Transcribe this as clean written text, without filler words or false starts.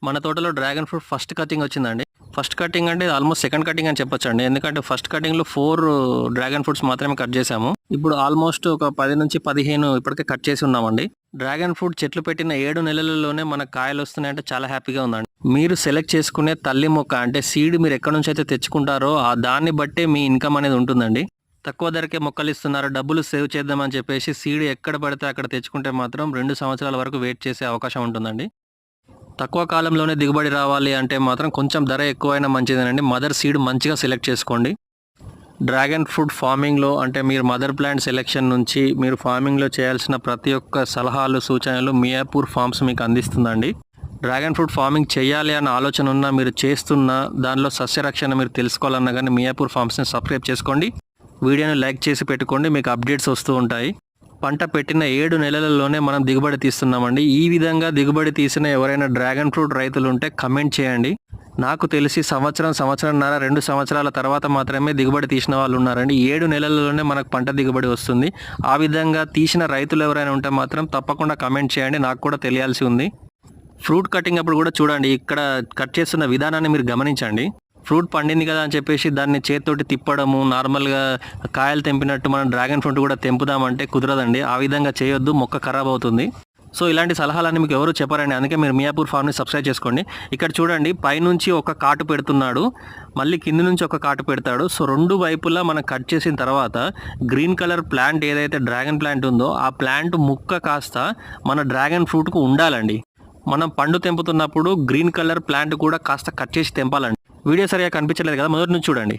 మన తోటలో dragon fruit first cutting వచ్చిందండి. ఫస్ట్ కటింగ్ అంటే ఆల్మోస్ట్ సెకండ్ కటింగ్ అని చెప్పొచ్చండి. ఎందుకంటే ఫస్ట్ కటింగ్లో 4 డ్రాగన్ ఫ్రూట్స్ మాత్రమే కట్ చేసాము. ఇప్పుడు ఆల్మోస్ట్ ఒక 10 నుంచి 15 ఇప్పటికే కట్ చేసి ఉన్నామండి. డ్రాగన్ ఫ్రూట్ చెట్లు పెట్టిన 7 నెలలలోనే మనకు కాయలు వస్తున్నాయంటే చాలా హ్యాపీగా ఉందండి. మీరు సెలెక్ట్ చేసుకునే తల్లి మొక్క అంటే సీడ్ మీరు ఎక్కడి నుంచి అయితే తెచ్చుకుంటారో ఆ దాన్ని బట్టే మీ ఇన్కమ్ అనేది ఉంటుందండి. తక్కువ ధరకే మొక్కలు ఇస్తున్నారు, డబ్బులు సేవ్ చేద్దామని చెప్పేసి సీడ్ ఎక్కడ పడితే అక్కడ తెచ్చుకుంటే మాత్రం 2 సంవత్సరాల వరకు వెయిట్ చేసే అవకాశం ఉంటుందండి. తక్కువ కాలంలోనే దిగుబడి రావాలి అంటే మాత్రం కొంచెం ధర ఎక్కువైనా మంచిదేనండి. మదర్ సీడ్ మంచిగా సెలెక్ట్ చేసుకోండి. డ్రాగన్ ఫ్రూట్ ఫార్మింగ్లో అంటే మీరు మదర్ ప్లాంట్ సెలెక్షన్ నుంచి మీరు ఫార్మింగ్లో చేయాల్సిన ప్రతి ఒక్క సలహాలు సూచనలు మియాపూర్ ఫార్మ్స్ మీకు అందిస్తుందండి. డ్రాగన్ ఫ్రూట్ ఫార్మింగ్ చేయాలి అన్న ఆలోచన ఉన్నా, మీరు చేస్తున్న దానిలో సస్యరక్షణ మీరు తెలుసుకోవాలన్నా కానీ మియాపూర్ ఫార్మ్స్ని సబ్స్క్రైబ్ చేసుకోండి. వీడియోని లైక్ చేసి పెట్టుకోండి, మీకు అప్డేట్స్ వస్తూ ఉంటాయి. పంట పెట్టిన 7 నెలలలోనే మనం దిగుబడి తీస్తున్నామండి. ఈ విధంగా దిగుబడి తీసిన ఎవరైనా డ్రాగన్ ఫ్రూట్ రైతులు ఉంటే కమెంట్ చేయండి. నాకు తెలిసి సంవత్సరంన్నర 2 సంవత్సరాల తర్వాత మాత్రమే దిగుబడి తీసిన వాళ్ళు ఉన్నారండి. 7 నెలలలోనే మనకు పంట దిగుబడి వస్తుంది. ఆ విధంగా తీసిన రైతులు ఎవరైనా ఉంటే మాత్రం తప్పకుండా కమెంట్ చేయండి, నాకు కూడా తెలియాల్సి ఉంది. ఫ్రూట్ కటింగ్ అప్పుడు కూడా చూడండి, ఇక్కడ కట్ చేస్తున్న విధానాన్ని మీరు గమనించండి. ఫ్రూట్ పండింది కదా అని చెప్పేసి దాన్ని చేతితోటి తిప్పడము, నార్మల్గా కాయలు తెంపినట్టు మనం డ్రాగన్ ఫ్రూట్ కూడా తెంపుదామంటే కుదరదండి. ఆ విధంగా చేయొద్దు, మొక్క ఖరాబ్ అవుతుంది. సో ఇలాంటి సలహాలన్నీ మీకు ఎవరు చెప్పారండి, అందుకే మీరు మియాపూర్ ఫార్మ్ని సబ్స్క్రైబ్ చేసుకోండి. ఇక్కడ చూడండి, పైనుంచి ఒక కాటు పెడుతున్నాడు, మళ్ళీ కింది నుంచి ఒక కాటు పెడతాడు. సో 2 వైపులా మనం కట్ చేసిన తర్వాత గ్రీన్ కలర్ ప్లాంట్ ఏదైతే డ్రాగన్ ప్లాంట్ ఉందో ఆ ప్లాంట్ ముక్క కాస్త మన డ్రాగన్ ఫ్రూట్కు ఉండాలండి. మనం పండు తెంపుతున్నప్పుడు గ్రీన్ కలర్ ప్లాంట్ కూడా కాస్త కట్ చేసి తెంపాలండి. వీడియో సరిగా కనిపించలేదు కదా, మొదటి నుంచి చూడండి.